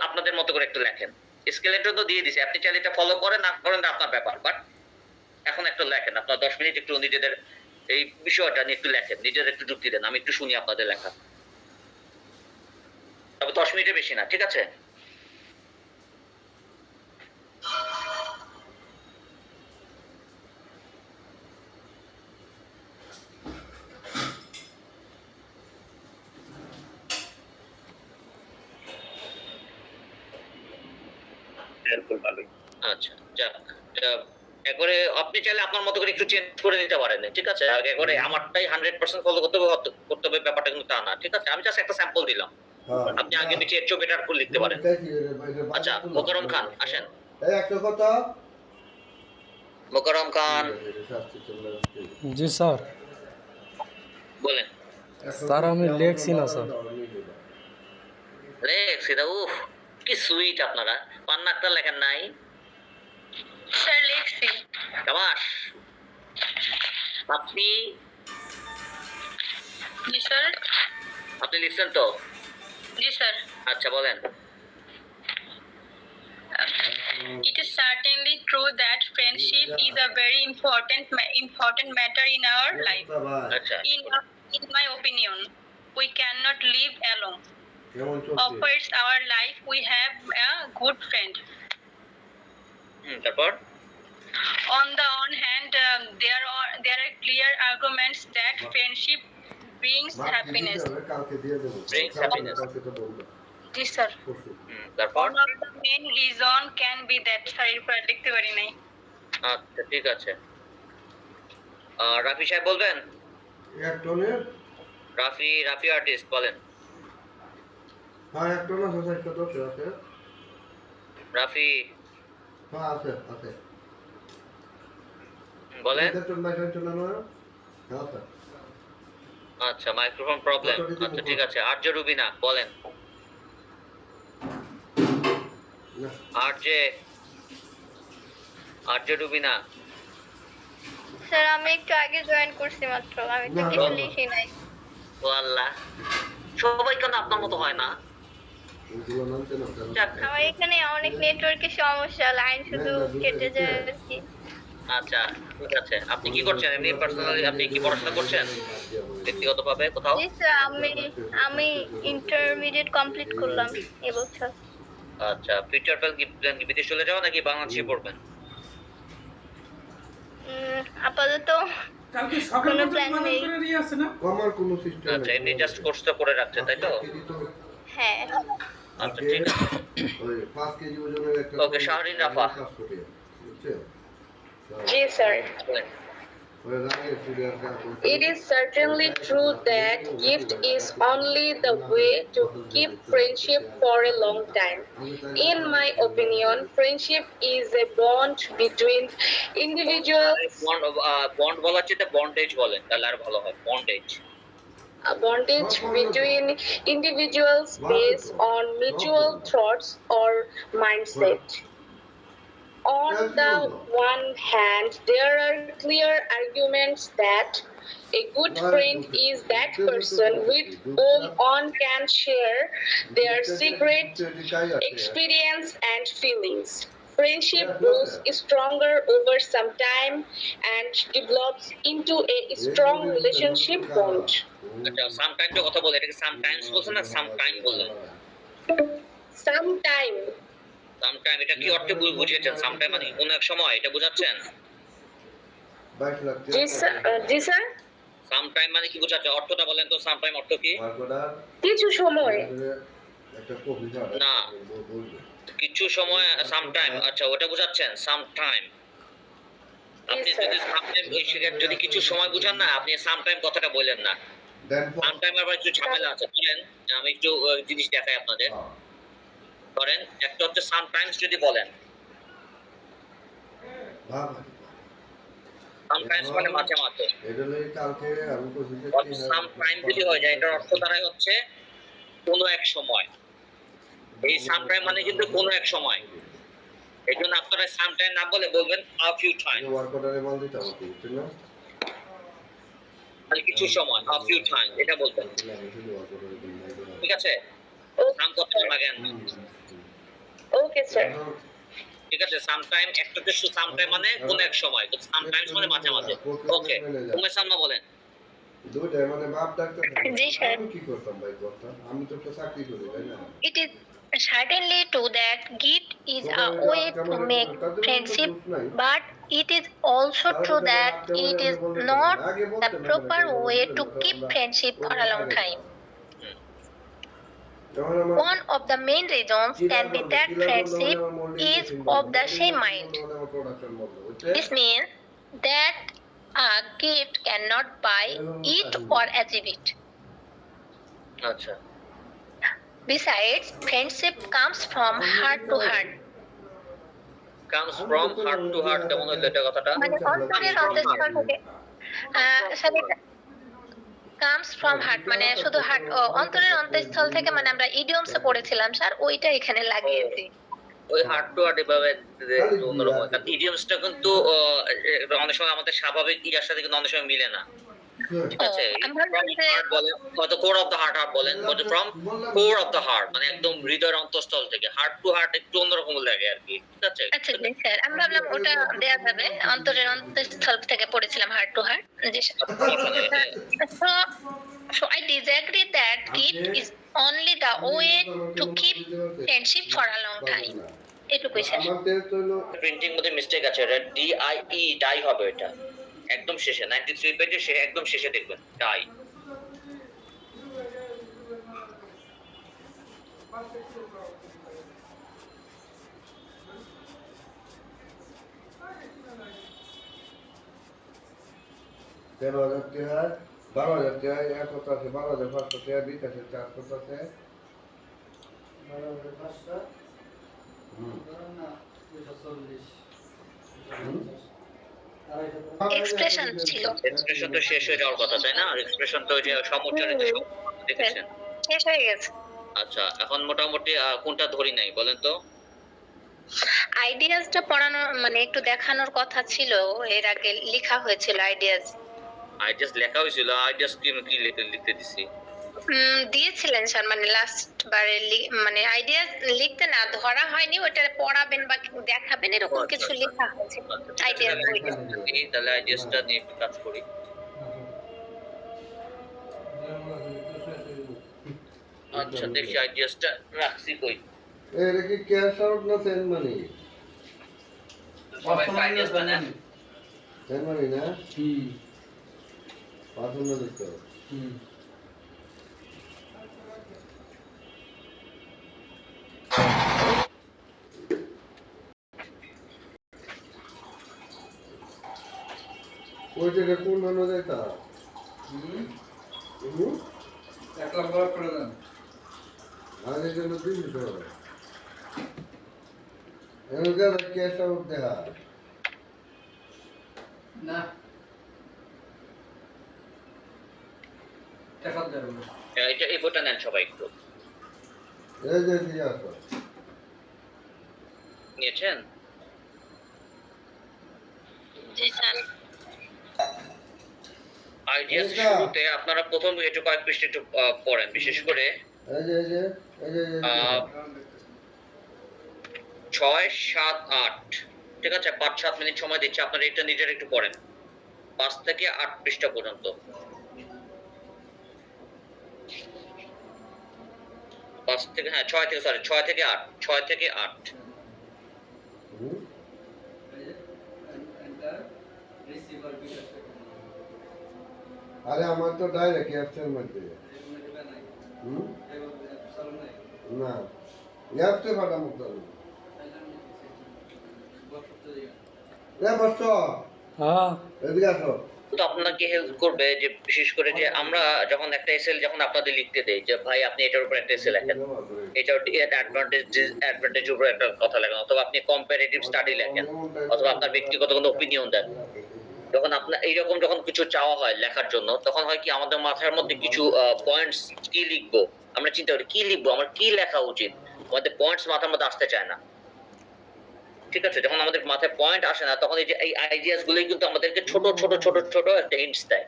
S1: আপনাদের মতো করে একটু লেখেন। স্কেলেটন তো দিয়ে দিছি, আপনি চাইলে এটা ফলো করেন না করেন আপনার ব্যাপার, বাট এখন একটু লেখেন। আপনার 10 মিনিট একটু নিজেদের এই বিষয়টা নিয়ে একটু লেখেন, নিজেদের একটু যুক্তি দেন, আমি একটু শুনি আপনাদের লেখা। তবে 10 মিনিটের বেশি না, ঠিক আছে? আচ্ছা, যাক, একবারে আপনি চাইলে আপনার মতো করে একটু চেঞ্জ করে নিতে পারেন, ঠিক আছে? একবারে আমারটাই 100% ফলো করতে হবে ব্যাপারটা কিন্তু তা না, ঠিক আছে? আমি জাস্ট একটা স্যাম্পল দিলাম, আপনি আগে পিছিয়ে এর চেয়ে বেটার করে লিখতে পারেন। আচ্ছা, মোকাররম খান আসেন।
S3: এই একটা কথা
S1: মোকাররম খান,
S8: জি স্যার।
S1: বলেন।
S8: স্যার আমি লেখছি না স্যার।
S1: লেখছি দা, উফ কি সুইট আপনারা, পান্না একটা লেখেন নাই?
S2: স্যার লিখছি।
S1: কামাশ, আপনি
S2: জি স্যার।
S1: আপনি লিখছেন তো?
S2: জি স্যার।
S1: আচ্ছা বলেন।
S7: It is certainly true that friendship is a very important matter in our life.
S1: আচ্ছা,
S7: In my opinion, we cannot live alone.
S3: কেমন
S7: Of
S3: চলছে?
S7: course, our life we have a good friend.
S1: তারপর
S7: On the one hand, there are clear arguments that friendship brings happiness.
S3: কালকে দিয়ে দেবো।
S1: Brings happiness.
S3: কালকে তো বলবো।
S7: জি স্যার।
S3: পরশু।
S1: তারপর
S7: One of the main reason can be that sir এরপর লিখতে পারি নাই।
S1: আচ্ছা ঠিক আছে, রাফি সাহেব বলবেন?
S3: এক টনের
S1: রাফি আর্টিস্ট বলেন।
S3: হ্যাঁ এক টন আছে, 110 আছে।
S1: রাফি
S3: হ্যাঁ আছে আছে।
S1: বলেন।
S3: এক টন বাইশ টন না? হ্যাঁ আছে।
S1: আচ্ছা, মাইক্রোফোন প্রবলেম। আচ্ছা ঠিক আছে, আরজে রুবিনা বলেন।
S3: না।
S1: আরজে রুবিনা।
S10: স্যার আমি একটু আগে জয়েন করছি মাত্র, আমি তো
S3: না,
S10: কিছু
S3: না।
S10: লিখি নাই।
S1: ও আল্লাহ, সবাই কেন আপনার মতো হয় না?
S3: ওগুলো নামতে না কেন?
S1: যাক,
S10: আমার এখানে অনেক নেটওয়ার্কের সমস্যা, লাইন শুধু কেটে যায় আর কি।
S1: আচ্ছা ঠিক আছে। আপনি কি করছেন এমনি পার্সোনালি? আপনি কি পড়াশোনা করছেন ব্যক্তিগতভাবে কোথাও?
S10: জি স্যার, আমি ইন্টারমিডিয়েট কমপ্লিট করলাম এবছর।
S1: আচ্ছা, ফিউচার প্ল্যান কি বিদেশ চলে যাওয়া নাকি বাংলাদেশে পড়বেন?
S10: আপাতত কোনো প্ল্যান নেই।
S3: কমার কোনো সিস্টেম
S1: আচ্ছা, এমনি জাস্ট কোর্সটা করে রাখছেন তাই তো?
S10: হ্যাঁ।
S1: আচ্ছা ঠিক আছে।
S3: ওই 5 কেজি ওজনের একটা
S1: ওকে, শাহরিন রাফা।
S3: বুঝছেন?
S5: জি স্যার।
S1: বলেন।
S3: ওই রাগে serious
S5: It is certainly true that gift is only the way to keep friendship for a long time. In my opinion, friendship is a bond between individuals,
S1: bond বলার চেয়ে বন্ডেজ বলেন তাহলে আর ভালো হয়। Bondage.
S5: a bondage between individuals based on mutual thoughts or mindset. On the one hand, there are clear arguments that a good friend is that person with whom one can share their secret, experience, and feelings. Friendship grows stronger over some time and develops into a strong relationship bond.
S1: আচ্ছা, sometimes কথা বলে, এটাকে sometimes বলছেন না sometime বললেন?
S5: Sometime.
S1: Sometime এটা কি অর্থে বুঝিয়েছেন? সামটাইম মানে কোন এক সময়, এটা বোঝাচ্ছেন?
S3: 22 লাখ
S5: জি স্যার।
S1: সামটাইম মানে কি বোঝাচ্ছেন? অর্থটা বলেন তো, সামটাইম অর্থ কি?
S5: কিছু সময়।
S3: একটা কপি দাও
S1: না।
S3: বলবে
S1: কিছু সময় সামটাইম, আচ্ছা ওটা বোঝাচ্ছেন সামটাইম। আপনি যদি সামটাইম যদি কিছু সময় বুঝান না, আপনি সামটাইম কথাটা বলেন না।
S3: দেন
S1: সামটাইম আবার একটু ঝামেলা আছে, বুঝলেন? আমি একটু জিনিস দেখাই আপনাদের। ধরেন একটা হচ্ছে সামটাইমস যদি বলেন, সামটাইমস মানে মাঝে মাঝে।
S3: এটা লাগি কালকে আমি কইছি যে
S1: সামটাইম যদি হয়ে যায়, এটার অর্থ দাঁড়ায় হচ্ছে কোনো এক সময়। এই সামটাইম মানে কিন্তু কোনো এক সময়, এই জন্য আপনারা সামটাইম না বলে বলবেন আ ফিউ টাইম,
S3: ওয়ার্ক অর্ডারে মাল দিতে হবে ঠিক না?
S1: মানে কিছু সময়, আ ফিউ টাইম এটা বলবেন, ঠিক আছে? নাম করতে লাগেন,
S5: ওকে স্যার।
S1: ঠিক আছে? সামটাইম একটাতে সামটাইম মানে কোনো এক সময়, তো সামটাইমস মানে মাঝে মাঝে। ওকে, উমে সালমা বলেন।
S3: দুইটাই মানে বাপ ডাক্তার
S2: জি, স্যার।
S3: আমি কি করতাম ভাই করতাম, আমি তো একটা চাকরি করি তাই না?
S2: It is certainly true that gift is a way to make friendship, but it is also true that it is not the proper way to keep friendship for a long time. One of the main reasons can be that friendship is of the same mind. This means that a gift cannot buy it or achieve it.
S1: আচ্ছা,
S2: Besides, friendship comes from heart to heart.
S1: comes from heart to heart, কেমন হইলো এটা কথাটা?
S2: মানে অন্তরের অন্তঃস্থল থেকে comes from heart মানে শুধু হার্ট, অন্তরের অন্তঃস্থল থেকে, মানে আমরা ইডিয়মসে পড়েছিলাম স্যার, ওইটা এখানে লাগিয়েছি।
S1: ওই হার্ট টু হার্ট এভাবে অন্যরকম, কারণ ইডিয়মসটা কিন্তু অনেক সময় আমাদের স্বাভাবিক ইয়ার সাথে কিন্তু অনেক সময় মিলে না, ঠিক আছে?
S2: আমরা
S1: বলেন হয়তো কোর অফ দ্য হার্ট বলেন, from core of the heart মানে একদম হৃদয়ের অন্তঃস্থল থেকে। হার্ট টু হার্ট একটু অন্যরকম লাগে আর কি, ঠিক আছে?
S2: আচ্ছা জি স্যার, আমি ভাবলাম ওটা দেয়া যাবে, অন্তরের অন্তঃস্থল থেকে পড়েছিলাম হার্ট টু হার্ট। জি sir. So I disagree that gift is only the way to keep friendship for a long time. এটুকুই স্যার।
S3: আমার টেস্ট হলো
S1: প্রিন্টিং মধ্যে মিস্টেক আছে, এটা DIE ডাই হবে, এটা একদম শেষে 93 পেজে সে একদম শেষে দেখবেন ডাই।
S3: তেরো হাজার টাকা, 12,000 টাকা, এক কথা আছে 12,500 টাকা, বিকাশের চার্জ কত আছে?
S2: এক্সপ্রেশন ছিল,
S1: এক্সপ্রেশন তো শেষ হয়ে যাওয়ার কথা তাই না? আর এক্সপ্রেশন তো ওই যে সমুচ্চারিত দেখেছেন।
S2: শেষ হয়ে গেছে।
S1: আচ্ছা, এখন মোটামুটি কোনটা ধরি নাই বলেন তো?
S2: আইডিয়াসটা পড়ানো মানে একটু দেখানোর কথা ছিল, এর আগে লেখা হয়েছিল আইডিয়াস।
S1: আইডিয়াস লেখা হয়েছিল, আইডিয়াস কি কি লিখতে দিছি?
S2: দিয়েছিলেন স্যার, মানে লাস্ট বারে মানে আইডিয়া লিখতে না ধরা হয়নি, ওটা পড়াবেন বা দেখাবেন এরকম কিছু লেখা হয়েছে আইডিয়া বইতে।
S1: তাহলে আইডিয়াসটা নিয়ে একটু কাজ করি। আচ্ছা, দেখি আইডিয়াসটা রাখছি কই।
S3: এটা কি ক্যাশ আউট না সেন্ড মানি?
S1: সবাই আইডিয়াস বানান।
S3: সেন্ড মানি না? পাঠানো দিতে হবে। ওই জায়গা কোন ধরনের যাইতা?
S11: এক লাখ ডলার করে দেন।
S3: আগে জন্য 300 এর ক্যাশ আউট দেখা
S11: না টাকা দেবো।
S1: এটা এই ফটো নেন সবাই একটু।
S3: এই যে দিয়ে আসো।
S1: নিয়েছেন?
S2: জি স্যার।
S1: আইডিয়াস শুরুতে আপনারা প্রথম একটু কয়েক পৃষ্ঠা একটু পড়েন, বিশেষ করে
S3: এই যে
S1: 6, 7, 8, ঠিক আছে? 5-7 মিনিট সময় দিচ্ছি, আপনারা এটা নিজের একটু পড়েন 5 থেকে 8 পৃষ্ঠা পর্যন্ত। 6 থেকে 8, 6 থেকে 8।
S3: আরে আমার তো ডাইরেক্ট অ্যাপসের মধ্যে না, অ্যাপসে পাঠাবো তো এদিকে আসো।
S1: তো আপনাকে হেল্প করবে যে বিশেষ করে যে আমরা যখন একটা এসএল যখন আপনাদের লিখতে দেই যে ভাই আপনি এটার উপর একটা এসএল লেখেন, এটার অ্যাডভান্টেজ উপর একটা কথা লেখেন, অথবা আপনি কম্পারেটিভ স্টাডি লেখেন, অথবা আপনার ব্যক্তিগত কোনো ওপিনিয়ন দেন, যখন আপনার এইরকম যখন কিছু চাওয়া হয় লেখার জন্য, তখন হয় কি আমাদের মাথার মধ্যে কিছু পয়েন্টস কি লিখবো, আমরা চিন্তা করি কি লিখবো, আমার কি লেখা উচিত, আমাদের পয়েন্টস মাথার মধ্যে আসতে চায় না। ঠিক আছে, যখন আমাদের মাথায় পয়েন্ট আসে না তখন এই যে এই আইডিয়াস গুলোই কিন্তু আমাদেরকে ছোট ছোট ছোট ছোট একটা হিন্টস দেয়।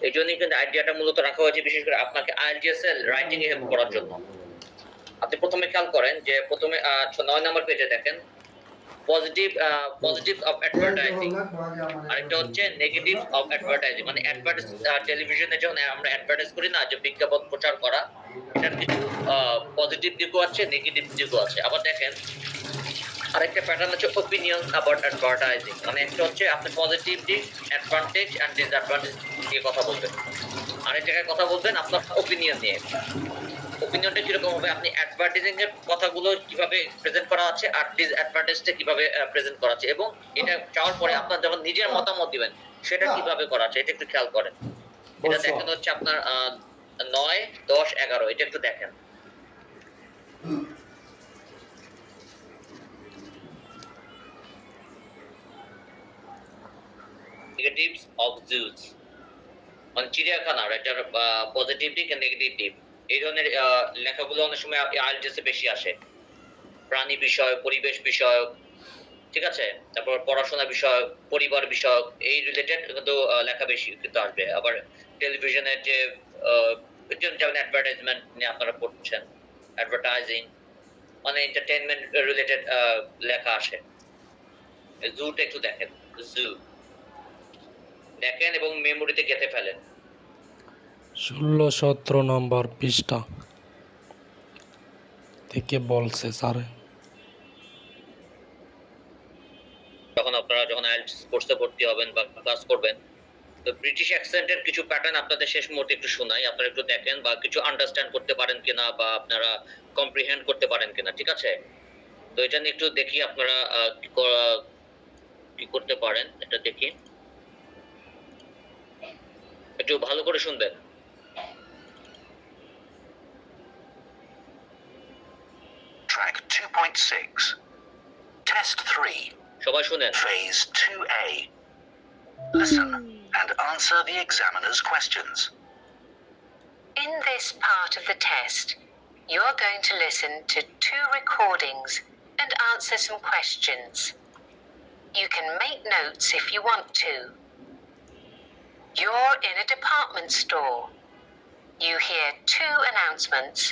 S1: এই জন্যই কিন্তু আইডিয়াটা মূলত রাখা হয়েছে বিশেষ করে আপনাকে আইএলটিএস এর রাইটিং এ হেল্প করার জন্য। আপনি প্রথমে খেয়াল করেন যে প্রথমে 9 নম্বর পেজে দেখেন পজিটিভ অফ অ্যাডভার্টাইজিং, আরেকটা হচ্ছে নেগেটিভ অফ অ্যাডভার্টাইজিং। মানে টেলিভিশনে যখন আমরা অ্যাডভার্টাইজ করি না, যে বিজ্ঞাপন প্রচার করা, এটার কিছু পজিটিভ দিকও আছে, নেগেটিভ দিকও আছে। আবার দেখেন আরেকটা প্যাটার্ন হচ্ছে ওপিনিয়ন অ্যাবাউট অ্যাডভার্টাইজিং। মানে একটা হচ্ছে আপনি পজিটিভ দিক, অ্যাডভান্টেজ এন্ড ডিসঅ্যাডভান্টেজ নিয়ে কথা বলবেন, আরেক জায়গায় কথা বলবেন আপনার ওপিনিয়ন নিয়ে। ওপিনিয়নটা কিরকম হবে, আপনি অ্যাডভার্টাইজিং এর কথাগুলো কিভাবে প্রেজেন্ট করা আছে আর ডিসঅ্যাডভান্টেজটা কিভাবে প্রেজেন্ট করা আছে, এবং এটা চাওয়ার পরে আপনার যখন নিজের মতামত দিবেন সেটা কিভাবে করা আছে, এটা একটু খেয়াল করেন। এটা দেখেন হচ্ছে আপনার 9, 10, 11, এটা একটু দেখেন। নেগেটিভস অফ জুস, মানে চিড়িয়াখানার এটার পজিটিভ দিক আর নেগেটিভ দিক। এই ধরনের লেখাগুলো অনেক সময় আইএলটিএস এ বেশি আসে। প্রাণী বিষয়, পরিবেশ বিষয়ক, ঠিক আছে, তারপর পড়াশোনা বিষয়ক, পরিবার বিষয়ক, এই রিলেটেড কিন্তু লেখা বেশি কিন্তু আসবে। আবার টেলিভিশনের যে যেমন অ্যাডভার্টাইজমেন্ট নিয়ে আপনারা পড়ছেন, অ্যাডভার্টাইজিং মানে এন্টারটেইনমেন্ট রিলেটেড লেখা আসে। জুটা একটু দেখেন, জু দেখেন এবং মেমোরিতে গেঁথে ফেলেন।
S8: 16-17 নম্বর পৃষ্ঠা থেকে বলছে স্যার।
S1: তখন আপনারা যখন আইএলটিএস কোর্সে ভর্তি হবেন বা ক্লাস করবেন, তো ব্রিটিশ অ্যাকসেন্টের কিছু প্যাটার্ন আপনাদের শেষ মুহূর্তে একটু শোনাই, আপনারা একটু দেখেন বা কিছু আন্ডারস্ট্যান্ড করতে পারেন কিনা বা আপনারা কম্প্রিহেন্ড করতে পারেন কিনা, ঠিক আছে? তো এটা নিয়ে একটু দেখি আপনারা কি করতে পারেন, এটা দেখি, একটু ভালো করে শুনবেন।
S12: Track 2.6 Test 3
S1: সবাই শুনেন।
S12: Phase 2A. Listen and answer the examiner's questions.
S13: In this part of the test, you are going to listen to 2 recordings and answer some questions. You can make notes if you want to. You're in a department store. You hear 2 announcements.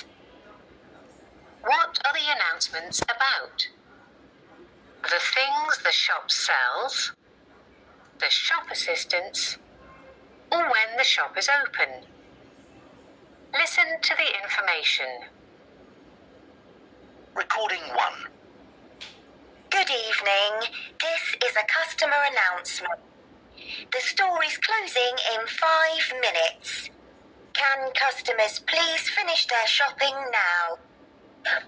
S13: What are the announcements about? The things the shop sells, the shop assistants, or when the shop is open. Listen to the information.
S12: Recording 1.
S14: Good evening. This is a customer announcement. The store is closing in 5 minutes. Can customers please finish their shopping now?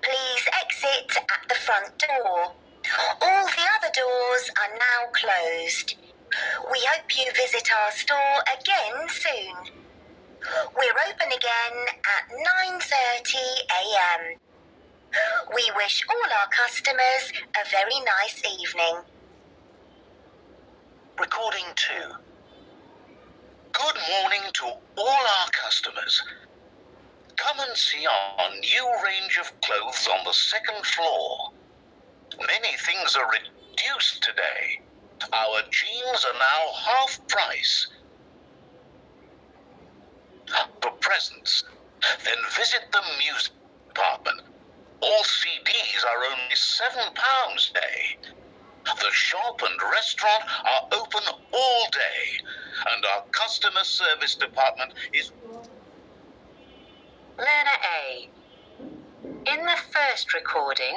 S14: Please exit at the front door. All the other doors are now closed. We hope you visit our store again soon. We're open again at 9:30 a.m. We wish all our customers a very nice evening.
S12: Recording 2. Good morning to all our customers. Come and see our new range of clothes on the 2nd floor. Many things are reduced today. Our jeans are now half price. For presents, then visit the music department. All CDs are only £7 a day. The shop and restaurant are open all day, and our customer service department is...
S13: Learner A. In the first recording,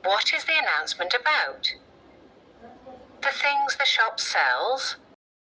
S13: what is the announcement about? The things the shop sells,